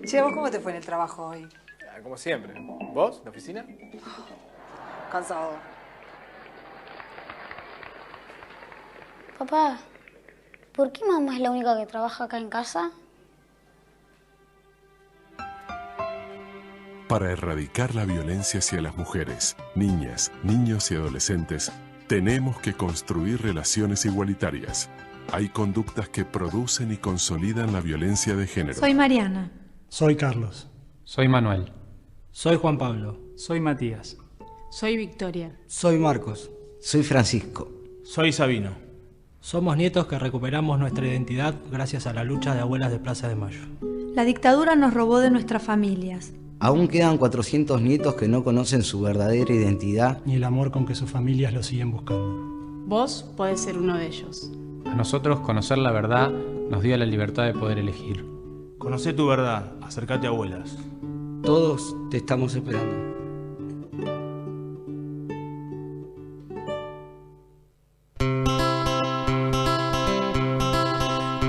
Che, ¿vos cómo te fue en el trabajo hoy? Como siempre. ¿Vos? ¿La oficina? Cansado. Papá, ¿por qué mamá es la única que trabaja acá en casa? Para erradicar la violencia hacia las mujeres, niñas, niños y adolescentes, tenemos que construir relaciones igualitarias. Hay conductas que producen y consolidan la violencia de género. Soy Mariana. Soy Carlos. Soy Manuel. Soy Juan Pablo. Soy Matías. Soy Victoria. Soy Marcos. Soy Francisco. Soy Sabino. Somos nietos que recuperamos nuestra identidad gracias a la lucha de abuelas de Plaza de Mayo. La dictadura nos robó de nuestras familias. Aún quedan 400 nietos que no conocen su verdadera identidad ni el amor con que sus familias lo siguen buscando. Vos podés ser uno de ellos. A nosotros conocer la verdad nos dio la libertad de poder elegir. Conocé tu verdad, acércate a abuelas. Todos te estamos esperando.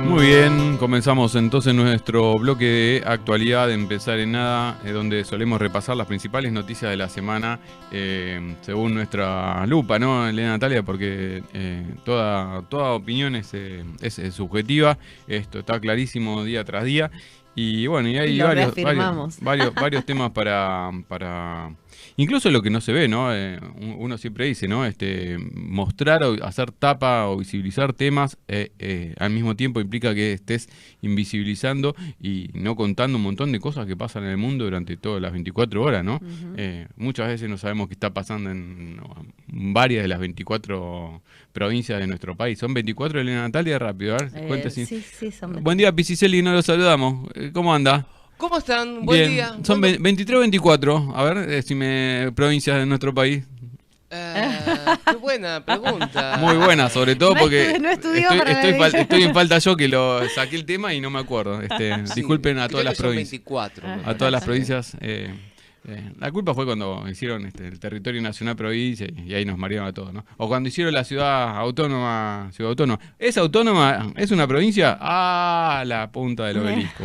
Muy bien, comenzamos entonces nuestro bloque de actualidad, Empezar en Nada, donde solemos repasar las principales noticias de la semana según nuestra lupa, ¿no, Elena Natalia? Porque toda opinión es subjetiva, esto está clarísimo día tras día. Y bueno, y hay varios temas para incluso lo que no se ve, ¿no? Uno siempre dice, ¿no? Mostrar o hacer tapa o visibilizar temas al mismo tiempo implica que estés invisibilizando y no contando un montón de cosas que pasan en el mundo durante todas las 24 horas, ¿no? Muchas veces no sabemos qué está pasando en varias de las 24 provincias de nuestro país. ¿Son 24, Elena Natalia? Rápido, a ver, cuéntese. Sí, son 24. Buen día, Pisiceli, no lo saludamos. ¿Cómo anda? ¿Cómo están? Buen Bien. día. Son 23 o 24. A ver, decime provincias de nuestro país. Qué buena pregunta. Muy buena, sobre todo porque estoy en falta yo que lo saqué el tema y no me acuerdo. Sí, disculpen a todas las provincias. 24. A todas las provincias. La culpa fue cuando hicieron el territorio nacional provincia y ahí nos marearon a todos, ¿no? O cuando hicieron la ciudad autónoma. ¿Es autónoma? ¿Es una provincia? ¡Ah! La punta del obelisco.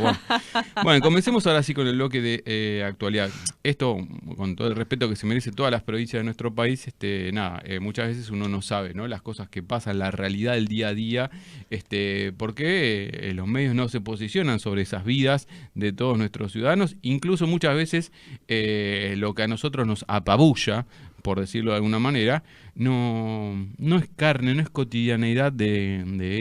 Bueno, comencemos ahora sí con el bloque de actualidad. Esto, con todo el respeto que se merece todas las provincias de nuestro país, muchas veces uno no sabe, ¿no? Las cosas que pasan, la realidad del día a día, porque los medios no se posicionan sobre esas vidas de todos nuestros ciudadanos, incluso muchas veces lo que a nosotros nos apabulla, por decirlo de alguna manera, no es carne, no es cotidianeidad de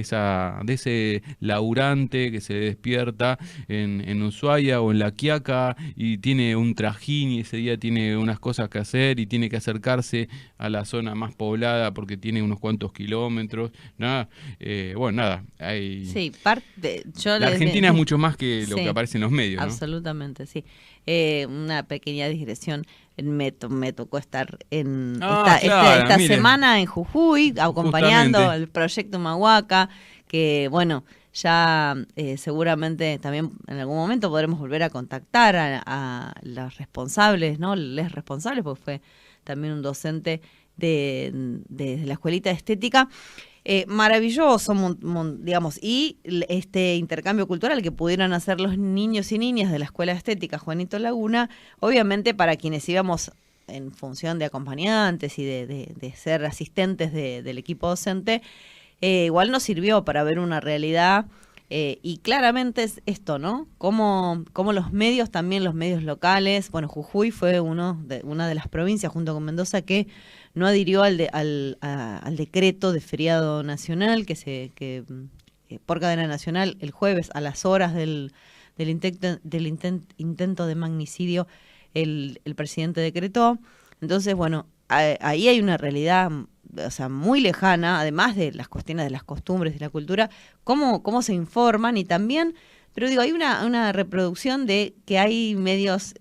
ese laburante que se despierta en Ushuaia o en La Quiaca y tiene un trajín y ese día tiene unas cosas que hacer y tiene que acercarse a la zona más poblada porque tiene unos cuantos kilómetros. Nada, hay... Sí, la Argentina es mucho más que lo que aparece en los medios, ¿no? Absolutamente, sí. Una pequeña digresión. Me tocó estar esta semana en Jujuy acompañando el proyecto Humahuaca, que bueno, ya seguramente también en algún momento podremos volver a contactar a los responsables, ¿no? Les responsables, porque fue también un docente de la escuelita de estética. Maravilloso, digamos, y este intercambio cultural que pudieron hacer los niños y niñas de la Escuela de Estética Juanito Laguna, obviamente para quienes íbamos en función de acompañantes y de ser asistentes del equipo docente, igual nos sirvió para ver una realidad y claramente es esto, ¿no? Como los medios, también los medios locales, bueno, Jujuy fue una de las provincias junto con Mendoza que no adhirió al decreto de feriado nacional que por cadena nacional el jueves a las horas del intento de magnicidio el presidente decretó. Entonces, bueno, ahí hay una realidad, o sea, muy lejana, además de las cuestiones de las costumbres, de la cultura, cómo se informan y también, pero digo, hay una reproducción de que hay medios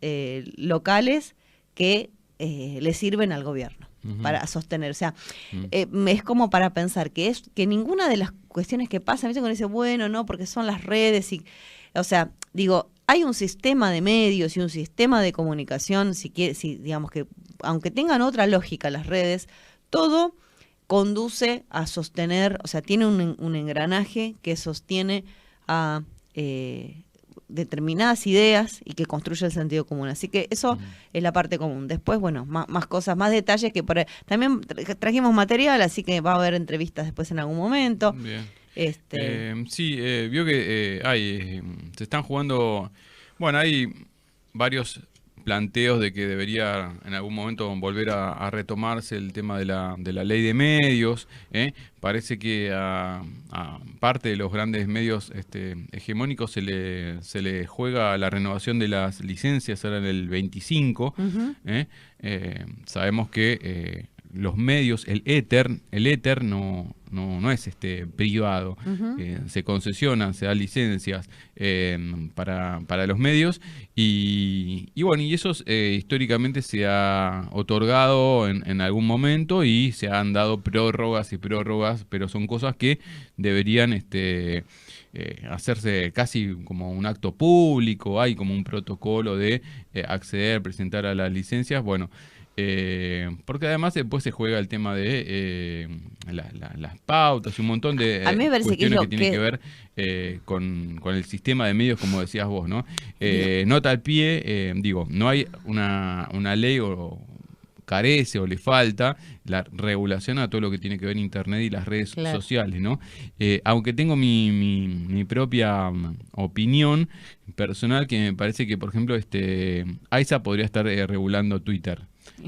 locales que le sirven al gobierno para sostener, o sea, es como para pensar que ninguna de las cuestiones que pasan, ¿viste? Cuando dice, bueno, no, porque son las redes y, o sea, digo, hay un sistema de medios y un sistema de comunicación, si digamos que, aunque tengan otra lógica las redes, todo conduce a sostener, o sea, tiene un engranaje que sostiene a determinadas ideas y que construya el sentido común. Así que eso es la parte común. Después, bueno, más cosas, más detalles que por ahí. También trajimos material, así que va a haber entrevistas después en algún momento. Bien. Sí, vio que se están jugando, bueno, hay varios planteos de que debería en algún momento volver a retomarse el tema de la ley de medios. Parece que a parte de los grandes medios hegemónicos se le juega la renovación de las licencias ahora en el 25. Sabemos que los medios, el éter no es privado. Se concesionan, se dan licencias para los medios y bueno, y eso históricamente se ha otorgado en algún momento y se han dado prórrogas y prórrogas, pero son cosas que deberían hacerse casi como un acto público. Hay como un protocolo de acceder, presentar a las licencias, bueno. Porque además después se juega el tema de las pautas y un montón de cuestiones que tienen que ver con el sistema de medios, como decías vos, ¿no? Nota al pie, no hay una ley o carece o le falta la regulación a todo lo que tiene que ver Internet y las redes sociales, ¿no? Aunque tengo mi propia opinión personal, que me parece que, por ejemplo, AISA podría estar regulando Twitter.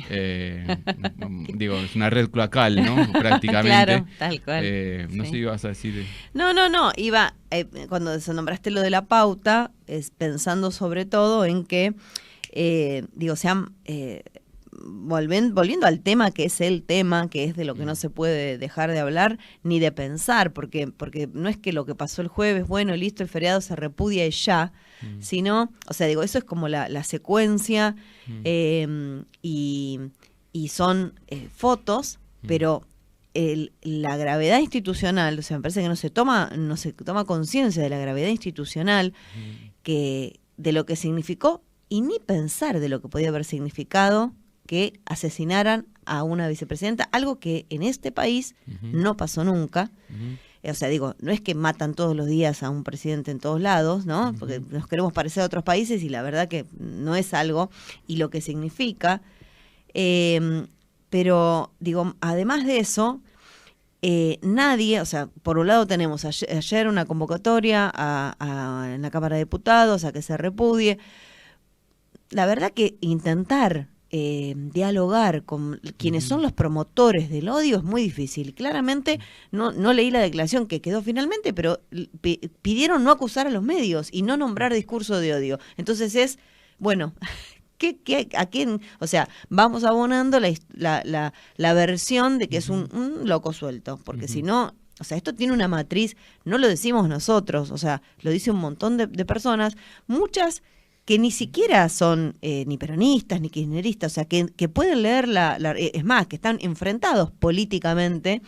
Es una red cloacal, ¿no? Prácticamente. Claro, tal cual. No sé, ibas a decir. No, iba, cuando nombraste lo de la pauta, es pensando sobre todo en que, volviendo al tema que es el tema, que es de lo que no se puede dejar de hablar ni de pensar, porque no es que lo que pasó el jueves, bueno, listo, el feriado se repudia y ya, sino, eso es como la secuencia, y son fotos, pero la gravedad institucional, me parece que no se toma conciencia de la gravedad institucional, que de lo que significó, y ni pensar de lo que podía haber significado que asesinaran a una vicepresidenta, algo que en este país no pasó nunca. No es que matan todos los días a un presidente en todos lados, ¿no? Porque nos queremos parecer a otros países y la verdad que no es algo, y lo que significa. Pero, además de eso, nadie, por un lado tenemos ayer una convocatoria en la Cámara de Diputados a que se repudie. La verdad que intentar dialogar con quienes son los promotores del odio es muy difícil. Claramente no leí la declaración que quedó finalmente, pero pidieron no acusar a los medios y no nombrar discurso de odio. Entonces ¿a quién? Vamos abonando la versión de que es un loco suelto, porque si no, esto tiene una matriz, no lo decimos nosotros, lo dice un montón de personas, muchas que ni siquiera son ni peronistas ni kirchneristas, que pueden leer es más, que están enfrentados políticamente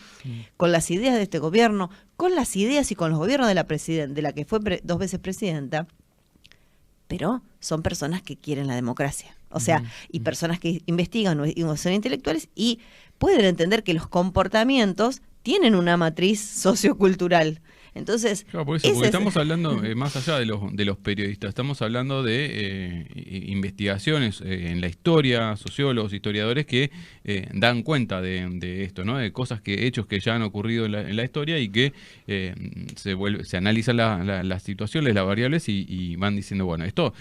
con las ideas de este gobierno, con las ideas y con los gobiernos de la que fue 2 veces presidenta, pero son personas que quieren la democracia, y personas que investigan o son intelectuales y pueden entender que los comportamientos tienen una matriz sociocultural. Entonces, claro, porque estamos hablando más allá de los periodistas, estamos hablando de investigaciones en la historia, sociólogos, historiadores que dan cuenta de esto, ¿no? De hechos que ya han ocurrido en la historia y que se analizan las situaciones, las variables y van diciendo, bueno, esto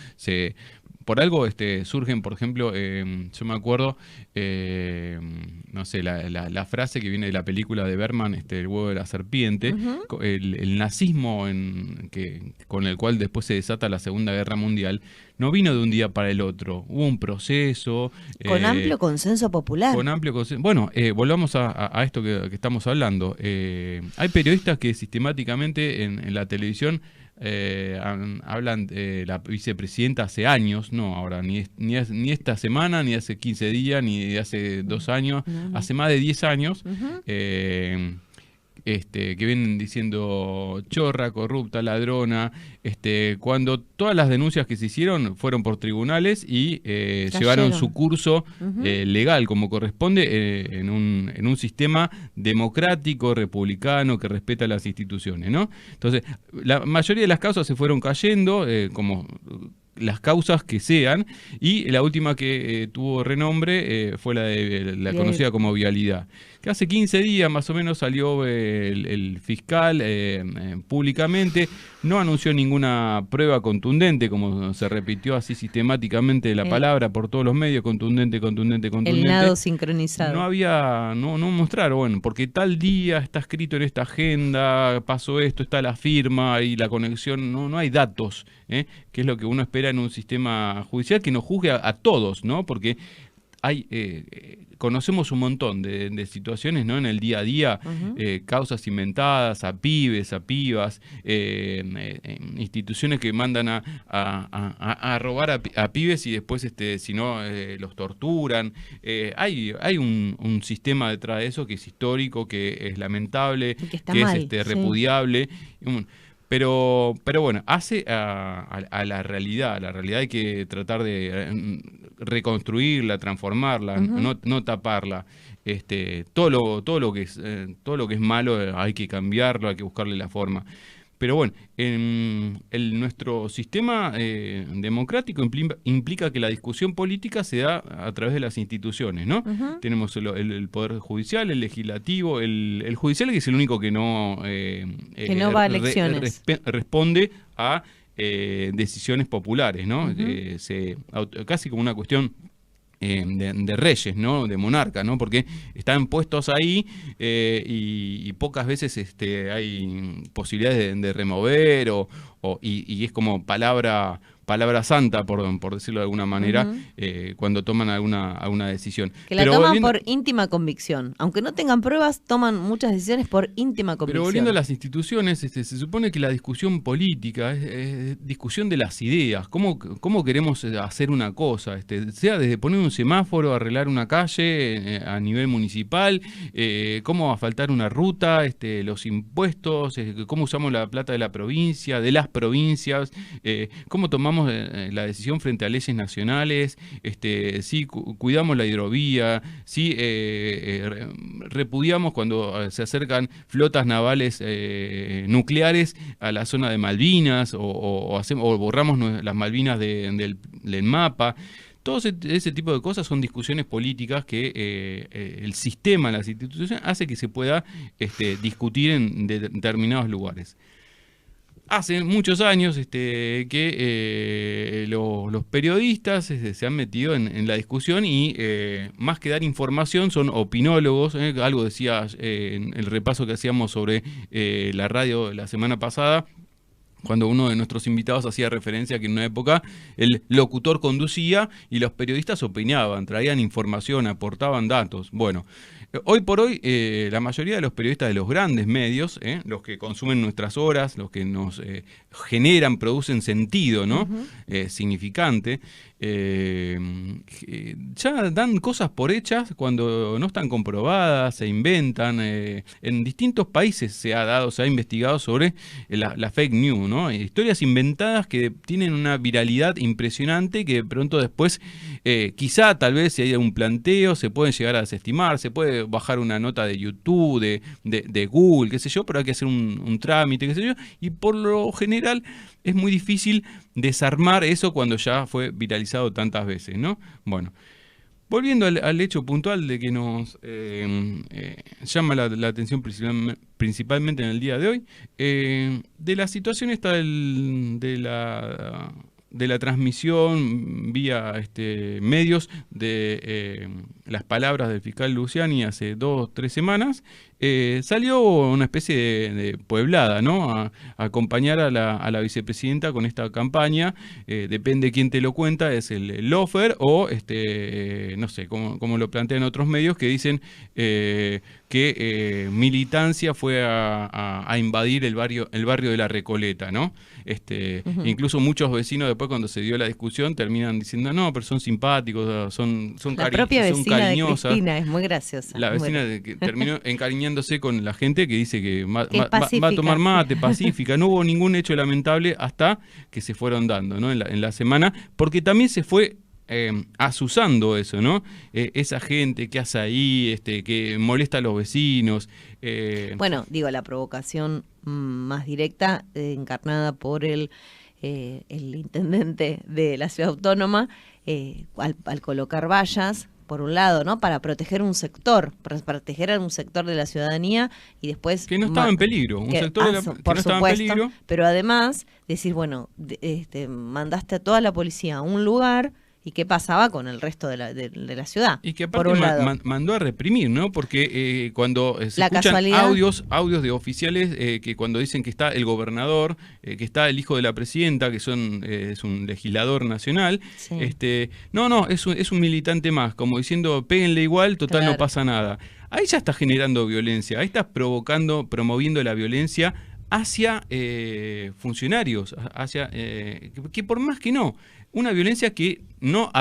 por algo surgen, por ejemplo, yo me acuerdo, la frase que viene de la película de Bergman, el huevo de la serpiente, el nazismo con el cual después se desata la Segunda Guerra Mundial, no vino de un día para el otro, hubo un proceso. Con amplio consenso popular. Con amplio consenso. Bueno, volvamos a esto que estamos hablando. Hay periodistas que sistemáticamente en la televisión hablan de la vicepresidenta hace años, no ahora, ni esta semana, ni hace 15 días, ni hace 2 años, hace más de 10 años, que vienen diciendo chorra, corrupta, ladrona, cuando todas las denuncias que se hicieron fueron por tribunales y llevaron su curso legal como corresponde en un sistema democrático, republicano, que respeta las instituciones, ¿no? Entonces, la mayoría de las causas se fueron cayendo, como las causas que sean, y la última que tuvo renombre fue la conocida como vialidad, que hace 15 días más o menos salió el fiscal públicamente, no anunció ninguna prueba contundente, como se repitió así sistemáticamente la palabra por todos los medios, contundente. El nado sincronizado. No mostraron, bueno, porque tal día está escrito en esta agenda, pasó esto, está la firma y la conexión, no hay datos, que es lo que uno espera en un sistema judicial, que nos juzgue a todos, ¿no? Porque conocemos un montón de situaciones, ¿no? En el día a día, causas inventadas a pibes, a pibas, instituciones que mandan a robar a pibes y después, si no, los torturan. Hay un sistema detrás de eso que es histórico, que es lamentable, que es repudiable. Pero bueno, hace a la realidad. La realidad hay que tratar de reconstruirla, transformarla, no taparla. Todo lo que es malo hay que cambiarlo, hay que buscarle la forma. Pero bueno, nuestro sistema democrático implica que la discusión política se da a través de las instituciones, ¿no? Tenemos el Poder Judicial, el Legislativo, el Judicial, que es el único que no va a elecciones. Responde a decisiones populares, ¿no? Casi como una cuestión de reyes, ¿no? De monarcas, ¿no? Porque están puestos ahí y pocas veces hay posibilidades de remover y es como palabra santa, por decirlo de alguna manera, cuando toman alguna decisión. Que la toman por íntima convicción. Aunque no tengan pruebas, toman muchas decisiones por íntima convicción. Pero volviendo a las instituciones, se supone que la discusión política es discusión de las ideas. ¿Cómo queremos hacer una cosa? Sea desde poner un semáforo, arreglar una calle a nivel municipal, cómo asfaltar una ruta, los impuestos, cómo usamos la plata de la provincia, de las provincias, cómo tomamos la decisión frente a leyes nacionales, si cuidamos la hidrovía, si repudiamos cuando se acercan flotas navales nucleares a la zona de Malvinas o borramos las Malvinas del mapa. Todo ese tipo de cosas son discusiones políticas que el sistema, las instituciones, hace que se pueda discutir en determinados lugares. Hace muchos años que los periodistas se han metido en la discusión y más que dar información son opinólogos. Algo decía en el repaso que hacíamos sobre la radio la semana pasada, cuando uno de nuestros invitados hacía referencia a que en una época el locutor conducía y los periodistas opinaban, traían información, aportaban datos. Bueno, hoy por hoy la mayoría de los periodistas de los grandes medios, los que consumen nuestras horas, los que nos generan, producen sentido, ¿no? Significante, ya dan cosas por hechas cuando no están comprobadas, se inventan. En distintos países se ha investigado sobre la fake news, ¿no? Historias inventadas que tienen una viralidad impresionante, que de pronto después, quizá tal vez si hay un planteo, se pueden llegar a desestimar, se puede bajar una nota de YouTube, de Google, qué sé yo, pero hay que hacer un trámite, qué sé yo, y por lo general es muy difícil desarmar eso cuando ya fue viralizado tantas veces, ¿no? Bueno, volviendo al hecho puntual de que nos llama la atención principalmente en el día de hoy, de la situación esta de la transmisión vía medios de las palabras del fiscal Luciani hace 2 o 3 semanas, salió una especie de pueblada, ¿no? A acompañar a la vicepresidenta con esta campaña. Depende quién te lo cuenta, es el lofer o no sé, como lo plantean otros medios que dicen que militancia fue a invadir el barrio de La Recoleta, ¿no? Incluso muchos vecinos después, cuando se dio la discusión, terminan diciendo no, pero son simpáticos, son la propia vecina cariñosas. De Cristina es muy graciosa. La vecina que terminó encariñada bañándose con la gente que dice que va a tomar mate, pacífica. No hubo ningún hecho lamentable hasta que se fueron dando, ¿no? en la semana, porque también se fue asusando eso, ¿no? Esa gente que hace ahí, que molesta a los vecinos. Bueno, digo, la provocación más directa, encarnada por el intendente de la ciudad autónoma, al colocar vallas, por un lado, ¿no? Para proteger un sector, para proteger a un sector de la ciudadanía y después... Que no estaba en peligro, un sector que por no estaba supuesto, en peligro. Pero además, decir, bueno, mandaste a toda la policía a un lugar... ¿Y qué pasaba con el resto de la ciudad? Y que aparte mandó a reprimir, ¿no? Porque cuando se escuchan audios de oficiales que cuando dicen que está el gobernador, que está el hijo de la presidenta, que es un legislador nacional, sí. No, es un militante más, como diciendo, péguenle igual, total no pasa nada. Ahí ya está generando violencia, ahí estás promoviendo la violencia hacia funcionarios, hacia que por más que no, una violencia que no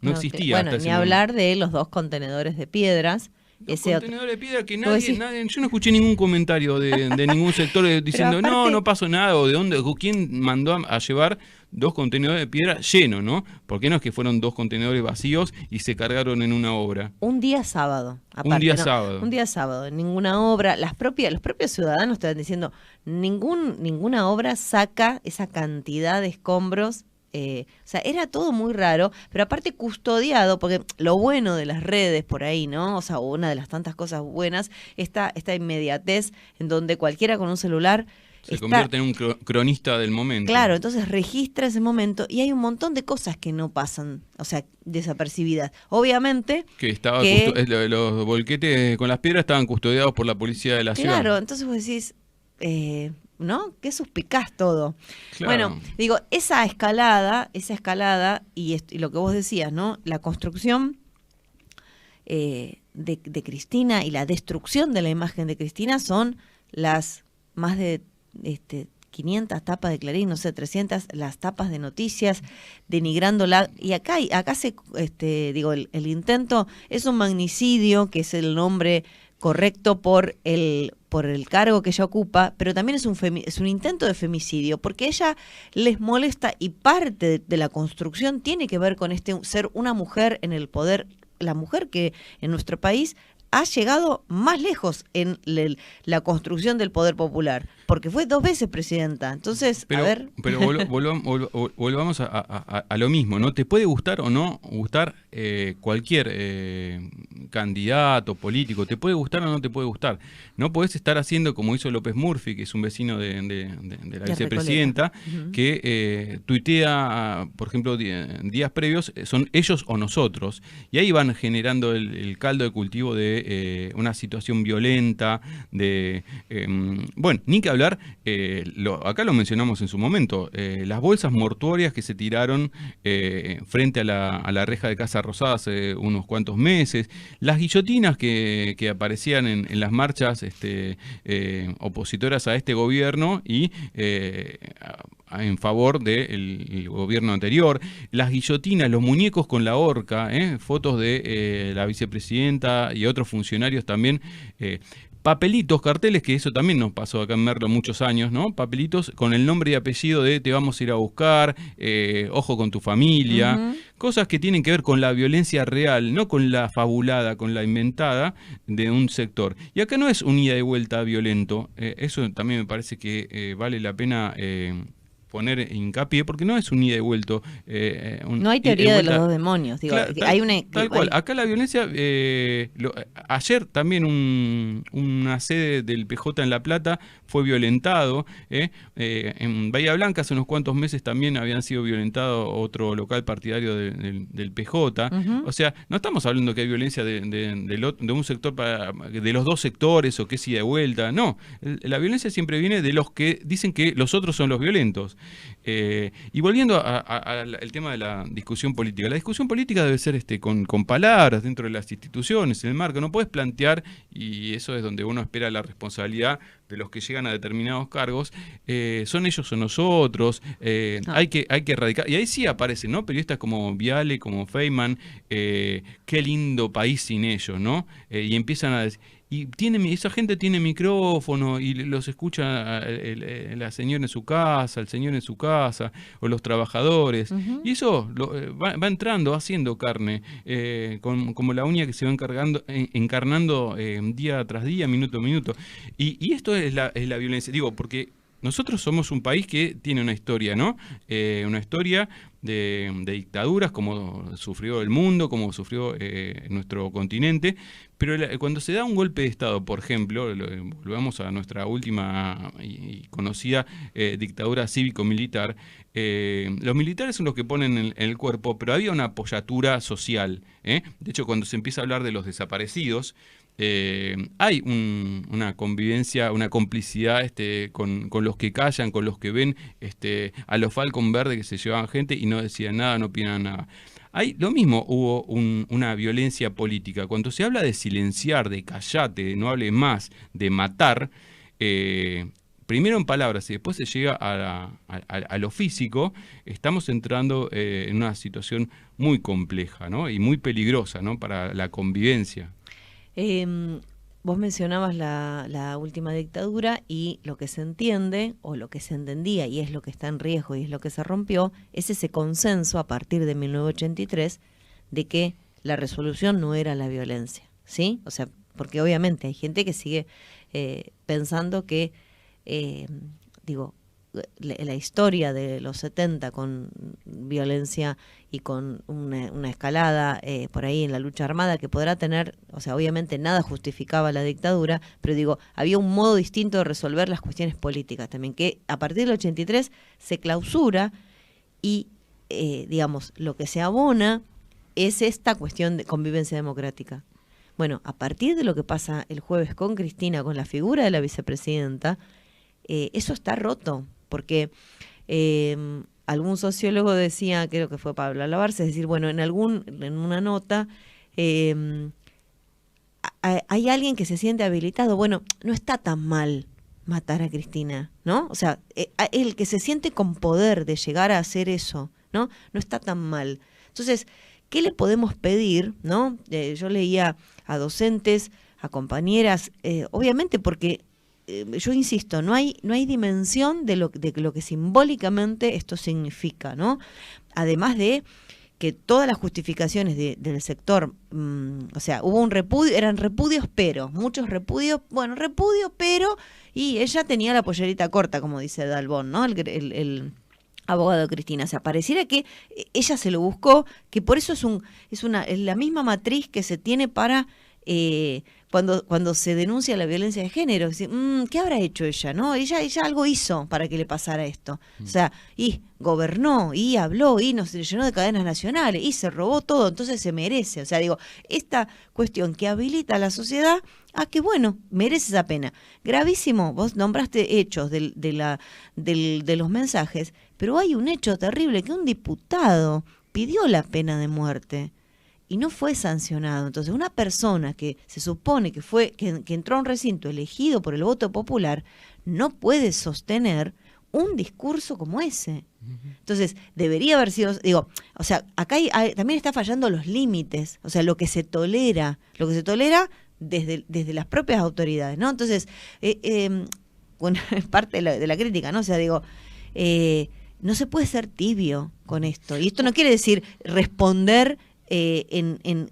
existía. Bueno, ni hablar de los 2 contenedores de piedras. Contenedores de piedra que nadie, yo no escuché ningún comentario de ningún sector diciendo aparte, no pasó nada, o de dónde, o quién mandó a llevar 2 contenedores de piedra llenos, ¿no? ¿Por qué no es que fueron 2 contenedores vacíos y se cargaron en una obra? Un día sábado. Aparte, un día sábado, en ninguna obra. Los propios ciudadanos estaban diciendo, ninguna obra saca esa cantidad de escombros. O sea, era todo muy raro, pero aparte custodiado, porque lo bueno de las redes por ahí, ¿no? O sea, una de las tantas cosas buenas, esta inmediatez en donde cualquiera con un celular se convierte en un cronista del momento. Claro, entonces registra ese momento y hay un montón de cosas que no pasan, o sea, desapercibidas. Obviamente los volquetes con las piedras estaban custodiados por la policía de la ciudad. Claro, entonces vos decís... ¿no? Qué suspicaz todo. Claro. Bueno, digo, esa escalada y lo que vos decías, ¿no? La construcción de Cristina y la destrucción de la imagen de Cristina son las más de 500 tapas de Clarín, no sé, 300 las tapas de noticias, denigrándola. Y acá se, el intento es un magnicidio, que es el nombre correcto por el cargo que ella ocupa, pero también es un intento de femicidio, porque ella les molesta y parte de la construcción tiene que ver con ser una mujer en el poder, la mujer que en nuestro país ha llegado más lejos en la construcción del poder popular, porque fue 2 veces presidenta. Entonces, pero volvamos a lo mismo, ¿no? Te puede gustar o no gustar cualquier candidato político, te puede gustar o no te puede gustar. No podés estar haciendo como hizo López Murphy, que es un vecino de la vicepresidenta, que tuitea, por ejemplo, días previos, son ellos o nosotros, y ahí van generando el caldo de cultivo de una situación violenta, bueno, ni que hablar, acá lo mencionamos en su momento, las bolsas mortuorias que se tiraron frente a la reja de Casa Rosada hace unos cuantos meses, las guillotinas que aparecían en las marchas opositoras a este gobierno y en favor del gobierno anterior, las guillotinas, los muñecos con la horca, fotos de la vicepresidenta y otros funcionarios también, papelitos, carteles, que eso también nos pasó acá en Merlo muchos años, ¿no? Papelitos con el nombre y apellido de te vamos a ir a buscar, ojo con tu familia, cosas que tienen que ver con la violencia real, no con la fabulada, con la inventada de un sector. Y acá no es un ida y vuelta violento, eso también me parece que vale la pena poner hincapié, porque no es un ida y vuelto. No hay teoría de los 2 demonios. Digo, claro, tal cual. Acá la violencia, ayer también una sede del PJ en La Plata fue violentado. En Bahía Blanca hace unos cuantos meses también habían sido violentado otro local partidario del PJ. O sea, no estamos hablando que hay violencia de un sector de los 2 sectores o que es ida y vuelta. No, la violencia siempre viene de los que dicen que los otros son los violentos. Y volviendo al tema de la discusión política, la discusión política debe ser con palabras dentro de las instituciones, en el marco. No puedes plantear, y eso es donde uno espera la responsabilidad de los que llegan a determinados cargos, son ellos o nosotros, hay que erradicar. Y ahí sí aparecen, ¿no? Periodistas como Viale, como Feynman, qué lindo país sin ellos, ¿no? Y empiezan a decir... y esa gente tiene micrófono y los escucha la señora en su casa, el señor en su casa, o los trabajadores. Y eso va entrando, va haciendo carne, como la uña que se va encarnando día tras día, minuto a minuto. Y esto es la violencia. Digo, porque nosotros somos un país que tiene una historia, ¿no? Una historia de dictaduras, como sufrió el mundo, como sufrió nuestro continente, pero cuando se da un golpe de Estado, por ejemplo, volvamos a nuestra última y conocida dictadura cívico-militar, los militares son los que ponen en el cuerpo, pero había una apoyatura social, ¿eh? De hecho, cuando se empieza a hablar de los desaparecidos, hay una convivencia, una complicidad con los que callan, con los que ven a los Falcon Verde que se llevaban gente y no decían nada, no opinaban nada. Lo mismo hubo una violencia política. Cuando se habla de silenciar, de callate, de no hable más, de matar, primero en palabras y después se llega a lo físico, estamos entrando en una situación muy compleja, ¿no? Y muy peligrosa, ¿no? Para la convivencia. Vos mencionabas la última dictadura y lo que se entiende o lo que se entendía y es lo que está en riesgo y es lo que se rompió, es ese consenso a partir de 1983 de que la resolución no era la violencia, ¿sí? O sea, porque obviamente hay gente que sigue pensando que, la historia de los 70 con violencia y con una escalada por ahí en la lucha armada que podrá tener, o sea, obviamente nada justificaba la dictadura, pero había un modo distinto de resolver las cuestiones políticas también, que a partir del 83 se clausura y, lo que se abona es esta cuestión de convivencia democrática. Bueno, a partir de lo que pasa el jueves con Cristina, con la figura de la vicepresidenta, eso está roto, porque algún sociólogo decía, creo que fue Pablo Alabarce, es decir, bueno, en una nota hay alguien que se siente habilitado. Bueno, no está tan mal matar a Cristina, ¿no? O sea, el que se siente con poder de llegar a hacer eso, ¿no? No está tan mal. Entonces, ¿qué le podemos pedir, no? Yo leía a docentes, a compañeras, obviamente porque yo insisto, no hay dimensión de lo que simbólicamente esto significa, ¿no? Además de que todas las justificaciones del sector, o sea, hubo un repudio, eran repudios pero, muchos repudios, bueno, repudio pero, y ella tenía la pollerita corta, como dice Dalbón, ¿no? El abogado de Cristina. O sea, pareciera que ella se lo buscó, que por eso es la misma matriz que se tiene para cuando se denuncia la violencia de género. Es decir, ¿qué habrá hecho ella? ¿No? Ella algo hizo para que le pasara esto. O sea, y gobernó, y habló, y nos llenó de cadenas nacionales, y se robó todo, entonces se merece. O sea, esta cuestión que habilita a la sociedad a que, bueno, merece esa pena. Gravísimo, vos nombraste hechos de los mensajes, pero hay un hecho terrible, que un diputado pidió la pena de muerte y no fue sancionado. Entonces, una persona que se supone que entró a un recinto elegido por el voto popular no puede sostener un discurso como ese. Entonces, debería haber sido, o sea, acá también está fallando los límites, o sea, lo que se tolera desde las propias autoridades, ¿no? Entonces, bueno, es parte de la crítica, ¿no? O sea, no se puede ser tibio con esto. Y esto no quiere decir responder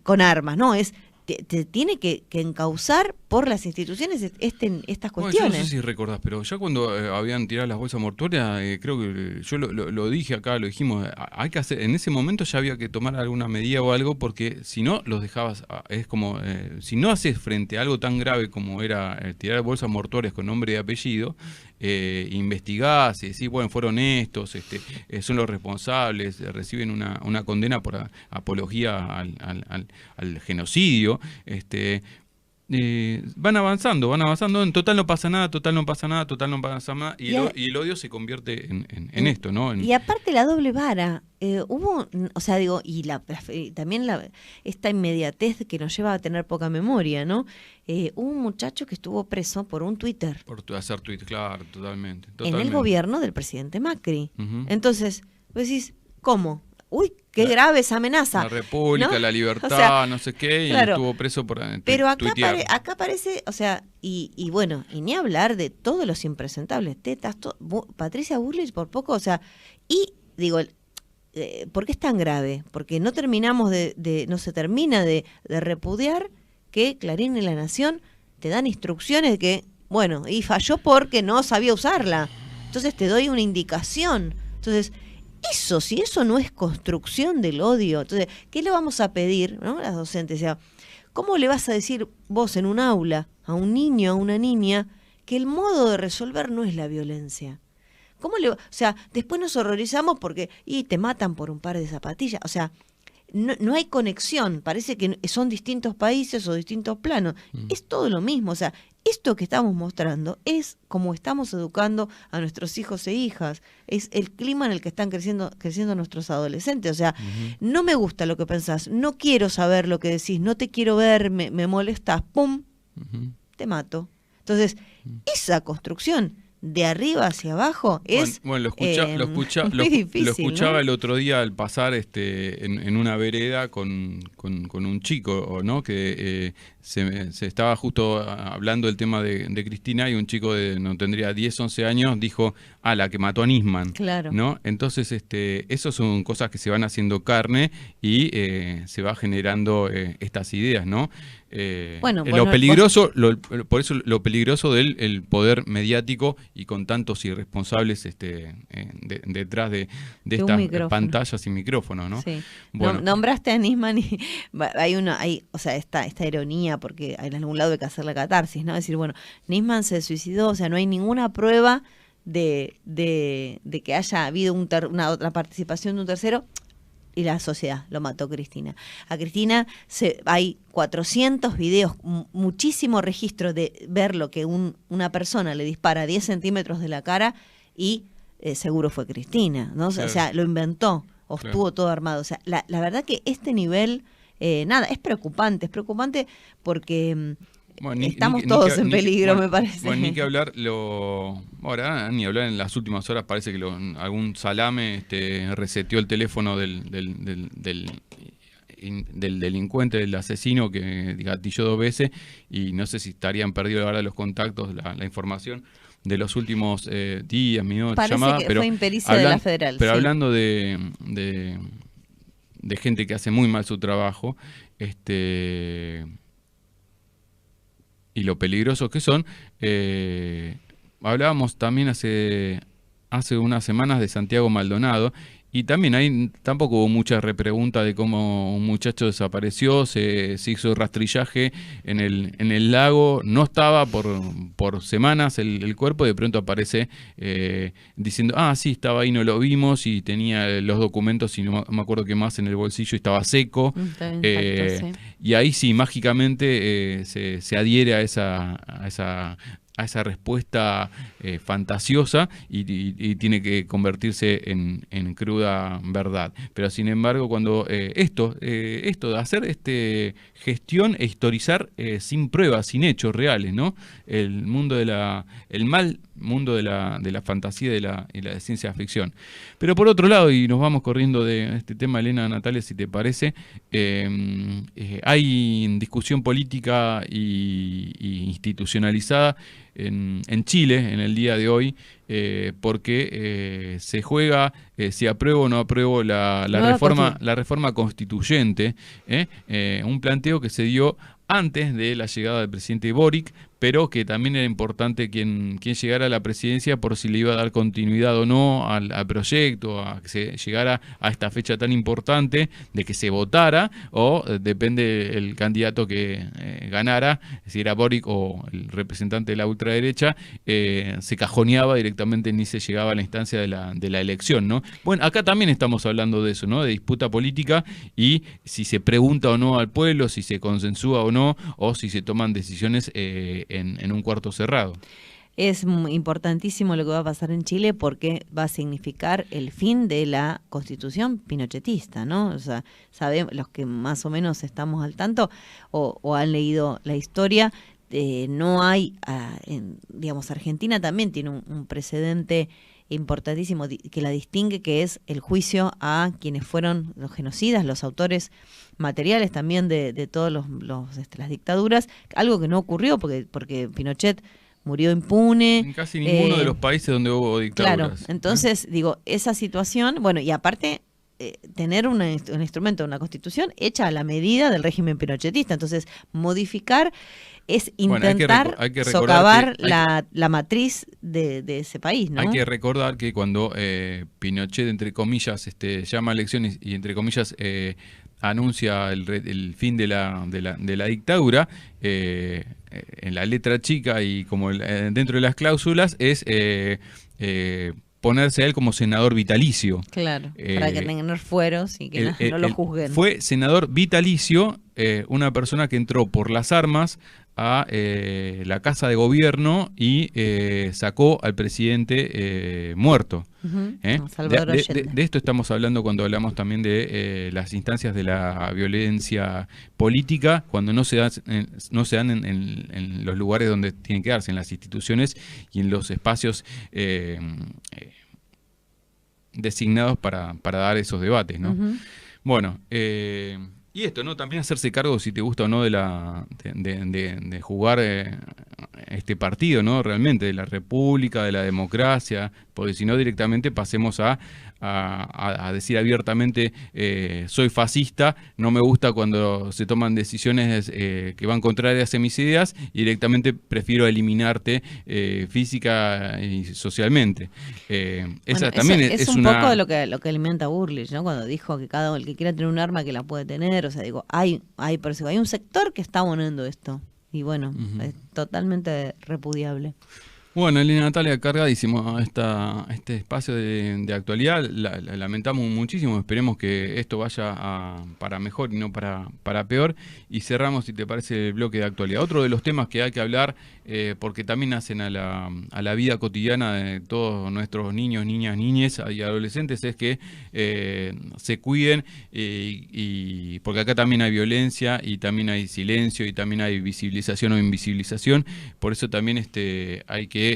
con armas, no, te tiene que encauzar por las instituciones estas cuestiones. Bueno, yo no sé si recordás, pero ya cuando habían tirado las bolsas mortuorias, creo que yo lo dije acá, lo dijimos, hay que hacer, en ese momento ya había que tomar alguna medida o algo, porque si no los dejabas, es como, si no haces frente a algo tan grave como era tirar bolsas mortuorias con nombre y apellido, investigás y decís, bueno, fueron estos, son los responsables, reciben una condena por apología al genocidio, van avanzando, en total no pasa nada, y el odio se convierte en esto, ¿no? Y aparte la doble vara, hubo, o sea, y también esta inmediatez que nos lleva a tener poca memoria, ¿no? Hubo un muchacho que estuvo preso por un Twitter. Por hacer tweets, claro, totalmente. En el gobierno del presidente Macri. Entonces, vos decís, ¿cómo? uy, qué grave esa amenaza. La República, ¿no? la libertad, O sea, no sé qué, y claro, estuvo preso por pero tuitear. acá parece, o sea, y bueno, y ni hablar de todos los impresentables, tetas, Patricia Bullrich por poco, o sea, y digo, ¿por qué es tan grave? Porque no terminamos no se termina de repudiar que Clarín y La Nación te dan instrucciones de que, bueno, y falló porque no sabía usarla. Entonces te doy una indicación. Entonces, si eso no es construcción del odio, entonces, ¿qué le vamos a pedir, ¿no? Las docentes? O sea, ¿cómo le vas a decir vos en un aula a un niño, a una niña, que el modo de resolver no es la violencia? O sea, después nos horrorizamos porque te matan por un par de zapatillas. O sea, no hay conexión. Parece que son distintos países o distintos planos. Es todo lo mismo. O sea, esto que estamos mostrando es como estamos educando a nuestros hijos e hijas. Es el clima en el que están creciendo nuestros adolescentes. O sea, no me gusta lo que pensás, no quiero saber lo que decís, no te quiero ver, me molestás, ¡pum! Te mato. Entonces, esa construcción de arriba hacia abajo es lo difícil, escuchaba, ¿no? el otro día al pasar en una vereda con un chico, ¿no? Que se estaba justo hablando del tema de Cristina, y un chico no tendría 10, 11 años dijo, la que mató a Nisman. Claro. ¿No? Entonces, eso son cosas que se van haciendo carne y se va generando estas ideas, ¿no? Lo peligroso, por eso lo peligroso del poder mediático y con tantos irresponsables detrás de estas pantallas y micrófonos, ¿no? Sí. Bueno. Nombraste a Nisman y hay esta ironía, porque en algún lado hay que hacer la catarsis, ¿no? Es decir, bueno, Nisman se suicidó, o sea, no hay ninguna prueba de que haya habido una otra participación de un tercero, y la sociedad lo mató Cristina. A Cristina hay 400 videos, muchísimo registro de ver lo que una persona le dispara a 10 centímetros de la cara y seguro fue Cristina, ¿no? Claro. O sea, lo inventó o estuvo todo armado. O sea, la verdad que este nivel, es preocupante porque estamos todos en peligro, me parece. Bueno, ni que hablar, ahora ni hablar en las últimas horas, parece que algún salame reseteó el teléfono del delincuente, del asesino, que gatilló 2 veces, y no sé si estarían perdidos ahora los contactos, la información de los últimos días, minutos, parece llamadas, que pero fue impericia de la Federal. Pero sí. Hablando de gente que hace muy mal su trabajo, y lo peligrosos que son, hablábamos también hace unas semanas de Santiago Maldonado, y también ahí tampoco hubo mucha repregunta de cómo un muchacho desapareció, se hizo rastrillaje en el lago, no estaba por semanas el cuerpo, y de pronto aparece diciendo, sí, estaba ahí, no lo vimos, y tenía los documentos y no me acuerdo qué más en el bolsillo, y estaba seco. Sí. Y ahí sí, mágicamente se adhiere a esa respuesta fantasiosa y tiene que convertirse en cruda verdad. Pero sin embargo, cuando esto de hacer gestión e historizar sin pruebas, sin hechos reales, ¿no? El mal mundo de la fantasía y la ciencia ficción. Pero por otro lado, y nos vamos corriendo de este tema, Elena, Natalia, si te parece, hay discusión política y institucionalizada en Chile en el día de hoy, porque se juega si apruebo o no apruebo la reforma constituyente, un planteo que se dio antes de la llegada del presidente Boric, pero que también era importante quién llegara a la presidencia por si le iba a dar continuidad o no al proyecto, a que se llegara a esta fecha tan importante de que se votara, o depende el candidato que ganara, si era Boric o el representante de la ultraderecha, se cajoneaba directamente, ni se llegaba a la instancia de la elección, ¿no? Bueno, acá también estamos hablando de eso, ¿no? De disputa política, y si se pregunta o no al pueblo, si se consensúa o no, o si se toman decisiones en un cuarto cerrado. Es importantísimo lo que va a pasar en Chile, porque va a significar el fin de la constitución pinochetista, ¿no? O sea, sabemos, los que más o menos estamos al tanto o han leído la historia, no hay, digamos, Argentina también tiene un precedente importantísimo que la distingue, que es el juicio a quienes fueron los genocidas, los autores materiales también de todos las dictaduras, algo que no ocurrió porque Pinochet murió impune. En casi ninguno de los países donde hubo dictaduras. Claro, entonces, digo, esa situación, bueno, y aparte tener un instrumento, una constitución hecha a la medida del régimen pinochetista, entonces modificar es intentar hay que socavar la matriz de ese país, ¿no? Hay que recordar que cuando Pinochet, entre comillas, llama a elecciones y entre comillas anuncia el fin de la dictadura, en la letra chica y como dentro de las cláusulas es ponerse a él como senador vitalicio. Claro, para que tengan fueros y que no lo juzguen. Fue senador vitalicio, una persona que entró por las armas a la Casa de Gobierno y sacó al presidente muerto. De esto estamos hablando cuando hablamos también de las instancias de la violencia política, cuando no se dan en los lugares donde tienen que darse, en las instituciones y en los espacios designados para dar esos debates, ¿no? Bueno, y esto, ¿no? También hacerse cargo, si te gusta o no, de jugar este partido, ¿no? Realmente, de la república, de la democracia, porque si no directamente pasemos a decir abiertamente soy fascista, no me gusta cuando se toman decisiones que van contrarias a mis ideas y directamente prefiero eliminarte física y socialmente. Esa también es un poco de lo que alimenta Bullrich, ¿no? Cuando dijo que el que quiera tener un arma que la puede tener, o sea, digo, hay un sector que está abonando esto y bueno, es totalmente repudiable. Bueno, Elena Natalia, cargadísimo este espacio de actualidad. Lamentamos muchísimo, esperemos que esto vaya para mejor y no para peor. Y cerramos, si te parece, el bloque de actualidad. Otro de los temas que hay que hablar, porque también hacen a la vida cotidiana de todos nuestros niños, niñas, niñes y adolescentes, es que se cuiden, y porque acá también hay violencia y también hay silencio y también hay visibilización o invisibilización. Por eso también hay que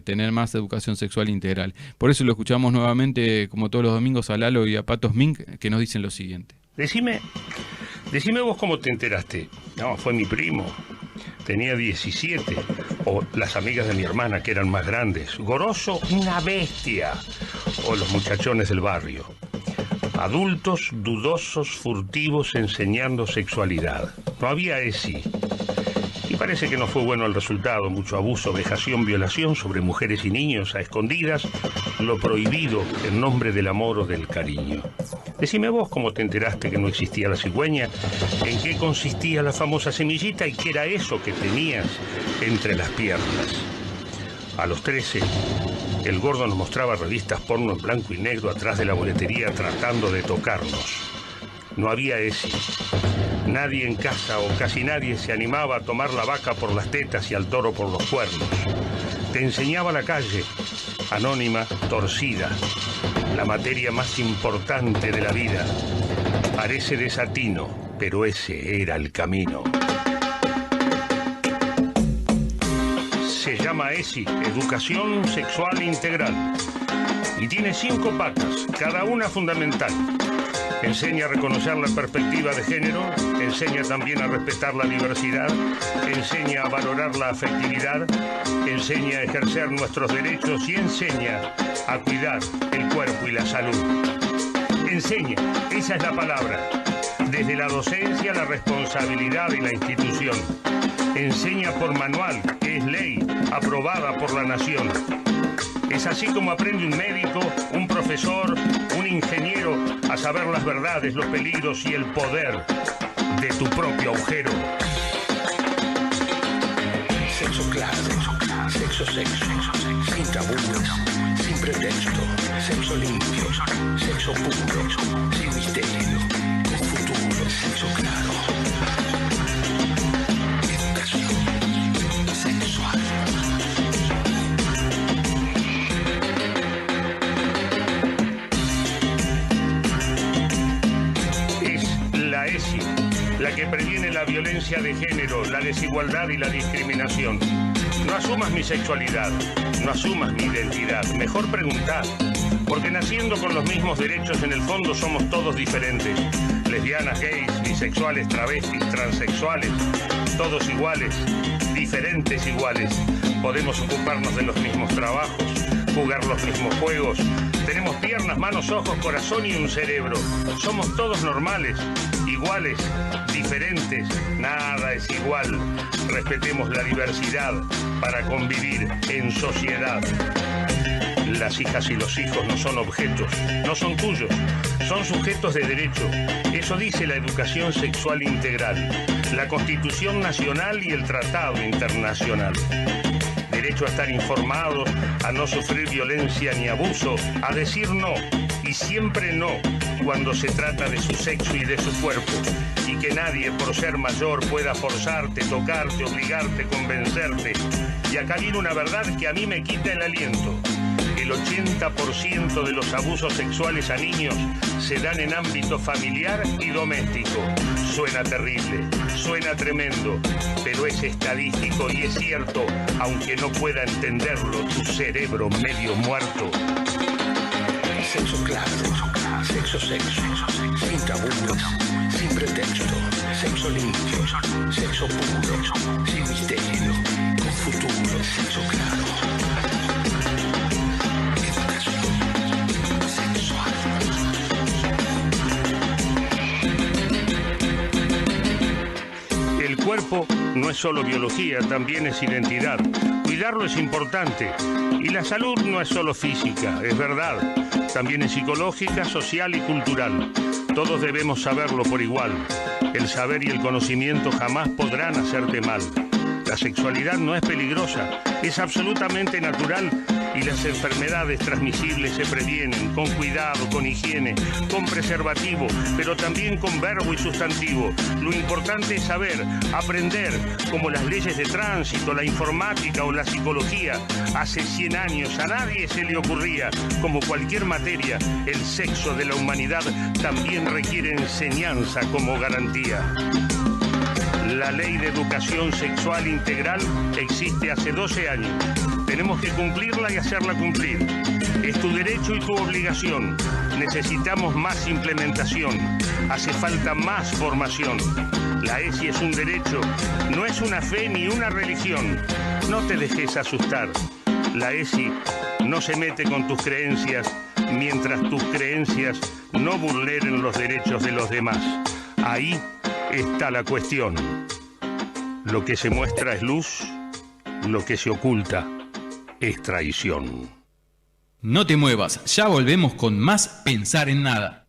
tener más educación sexual integral. Por eso lo escuchamos nuevamente, como todos los domingos, a Lalo y a Patos Mink, que nos dicen lo siguiente. Decime vos cómo te enteraste. No, fue mi primo. Tenía 17. O las amigas de mi hermana, que eran más grandes. Goroso, una bestia. O los muchachones del barrio. Adultos dudosos, furtivos, enseñando sexualidad. No había ESI. Y parece que no fue bueno el resultado, mucho abuso, vejación, violación sobre mujeres y niños a escondidas, lo prohibido en nombre del amor o del cariño. Decime vos cómo te enteraste que no existía la cigüeña, en qué consistía la famosa semillita y qué era eso que tenías entre las piernas. A los 13, el gordo nos mostraba revistas porno en blanco y negro atrás de la boletería tratando de tocarnos. No había ESI. Nadie en casa o casi nadie se animaba a tomar la vaca por las tetas y al toro por los cuernos. Te enseñaba la calle, anónima, torcida, la materia más importante de la vida. Parece desatino, pero ese era el camino. Se llama ESI, Educación Sexual Integral, y tiene 5 patas, cada una fundamental. Enseña a reconocer la perspectiva de género, enseña también a respetar la diversidad, enseña a valorar la afectividad, enseña a ejercer nuestros derechos y enseña a cuidar el cuerpo y la salud. Enseña, esa es la palabra, desde la docencia, la responsabilidad y la institución. Enseña por manual, que es ley, aprobada por la nación. Es así como aprende un médico, un profesor, un ingeniero a saber las verdades, los peligros y el poder de tu propio agujero. Sexo claro, sexo, sin tabúes, sin pretexto, sexo limpio, sexo puro, sin misterio, con futuro, sexo claro. Educación sexual. ESI, la que previene la violencia de género, la desigualdad y la discriminación. No asumas mi sexualidad, no asumas mi identidad, mejor preguntar. Porque naciendo con los mismos derechos, en el fondo somos todos diferentes. Lesbianas, gays, bisexuales, travestis, transexuales, todos iguales, diferentes iguales. Podemos ocuparnos de los mismos trabajos, jugar los mismos juegos. Tenemos piernas, manos, ojos, corazón y un cerebro. Somos todos normales, iguales, diferentes. Nada es igual. Respetemos la diversidad para convivir en sociedad. Las hijas y los hijos no son objetos, no son tuyos, son sujetos de derecho. Eso dice la educación sexual integral, la Constitución Nacional y el Tratado Internacional. Derecho a estar informados, a no sufrir violencia ni abuso, a decir no y siempre no cuando se trata de su sexo y de su cuerpo. Y que nadie por ser mayor pueda forzarte, tocarte, obligarte, convencerte. Y acá viene una verdad que a mí me quita el aliento. El 80% de los abusos sexuales a niños se dan en ámbito familiar y doméstico. Suena terrible, suena tremendo, pero es estadístico y es cierto, aunque no pueda entenderlo tu cerebro medio muerto. Sexo claro, sexo, sin tabúes, sin pretexto, sexo limpio, sexo puro, sin misterio, con futuro, sexo claro. El cuerpo no es solo biología, también es identidad. Cuidarlo es importante. Y la salud no es solo física, es verdad. También es psicológica, social y cultural. Todos debemos saberlo por igual. El saber y el conocimiento jamás podrán hacerte mal. La sexualidad no es peligrosa, es absolutamente natural y las enfermedades transmisibles se previenen con cuidado, con higiene, con preservativo, pero también con verbo y sustantivo. Lo importante es saber, aprender, como las leyes de tránsito, la informática o la psicología. Hace 100 años a nadie se le ocurría. Como cualquier materia, el sexo de la humanidad también requiere enseñanza como garantía. La Ley de Educación Sexual Integral existe hace 12 años. Tenemos que cumplirla y hacerla cumplir. Es tu derecho y tu obligación. Necesitamos más implementación. Hace falta más formación. La ESI es un derecho, no es una fe ni una religión. No te dejes asustar. La ESI no se mete con tus creencias mientras tus creencias no vulneren los derechos de los demás. Ahí está la cuestión. Lo que se muestra es luz, lo que se oculta es traición. No te muevas, ya volvemos con más Pensar en Nada.